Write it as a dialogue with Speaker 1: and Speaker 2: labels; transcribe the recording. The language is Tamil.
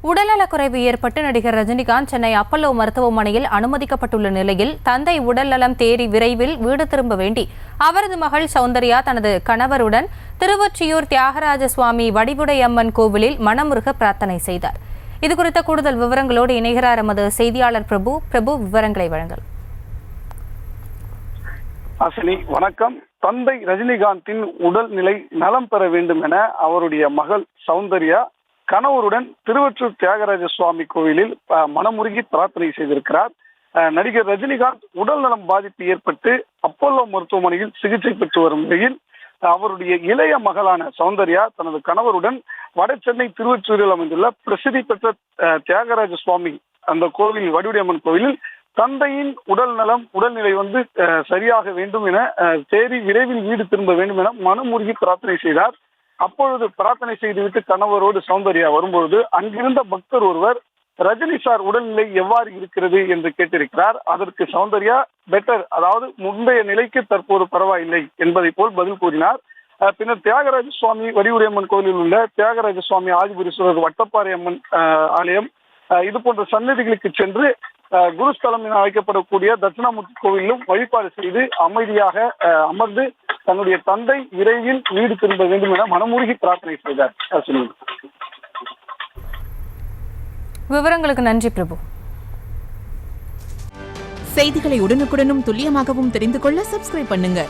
Speaker 1: உடல்நலக்குறைவு ஏற்பட்டு நடிகர் ரஜினிகாந்த் சென்னை அப்பல்லோ மருத்துவமனையில் அனுமதிக்கப்பட்டுள்ள நிலையில் தந்தை உடல்நலம் தேறி விரைவில் வீடு திரும்ப வேண்டி அவரது மகள் சௌந்தர்யா தனது கணவருடன் திருவொற்றியூர் தியாகராஜ சுவாமி வடிவுடையம்மன் கோவிலில் மனமுருக பிரார்த்தனை செய்தார். இதுகுறித்த கூடுதல் விவரங்களோடு இணைகிறார் எமது செய்தியாளர் பிரபு விவரங்களை வழங்கல்.
Speaker 2: அசனி வணக்கம். தந்தை ரஜினிகாந்தின் உடல்நிலை நலம் பெற வேண்டும் என அவருடைய மகள் சௌந்தர்யா கணவருடன் திருவொற்றியூர் தியாகராஜ சுவாமி கோவிலில் மனமுருகி பிரார்த்தனை செய்திருக்கிறார். நடிகர் ரஜினிகாந்த் உடல் நலம் பாதிப்பு ஏற்பட்டு அப்பல்லோ மருத்துவமனையில் சிகிச்சை பெற்று வரும் நிலையில் அவருடைய இளைய மகளான சௌந்தர்யா தனது கணவருடன் வட சென்னை திருவொற்றியூரில் அமைந்துள்ள பிரசித்தி பெற்ற தியாகராஜ சுவாமி அந்த கோவில் வடிவுடையம்மன் கோவிலில் தந்தையின் உடல்நிலை சரியாக வேண்டும் என தேறி விரைவில் வீடு திரும்ப வேண்டும் என மனமுருகி பிரார்த்தனை செய்தார். அப்பொழுது பிரார்த்தனை செய்துவிட்டு கணவரோடு சௌந்தர்யா வரும்பொழுது அங்கிருந்த பக்தர் ஒருவர் ரஜினி சார் உடல்நிலை எவ்வாறு இருக்கிறது என்று கேட்டிருக்கிறார். அதற்கு சௌந்தர்யா பெட்டர், அதாவது முந்தைய நிலைக்கு தற்போது பரவாயில்லை என்பதை போல் பதில் கூறினார். பின்னர் தியாகராஜ சுவாமி வடிவுடையம்மன் கோவிலில் உள்ள தியாகராஜ சுவாமி ஆதிபுரீஸ்வரர் வட்டப்பாறை அம்மன் ஆலயம் இது போன்ற சன்னதிகளுக்கு சென்று குருஸ்தலம் என அழைக்கப்படக்கூடிய தட்சிணாமூர்த்தி கோவிலும் வழிபாடு செய்து அமைதியாக அமர்ந்து தன்னுடைய தந்தை விரைவில் வீடு திரும்ப வேண்டும் என மனமுருகி பிரார்த்தனை செய்தார்.
Speaker 1: விவரங்களுக்கு நன்றி பிரபு.
Speaker 3: செய்திகளை உடனுக்குடனும் துல்லியமாகவும் தெரிந்து கொள்ள சப்ஸ்கிரைப் பண்ணுங்க.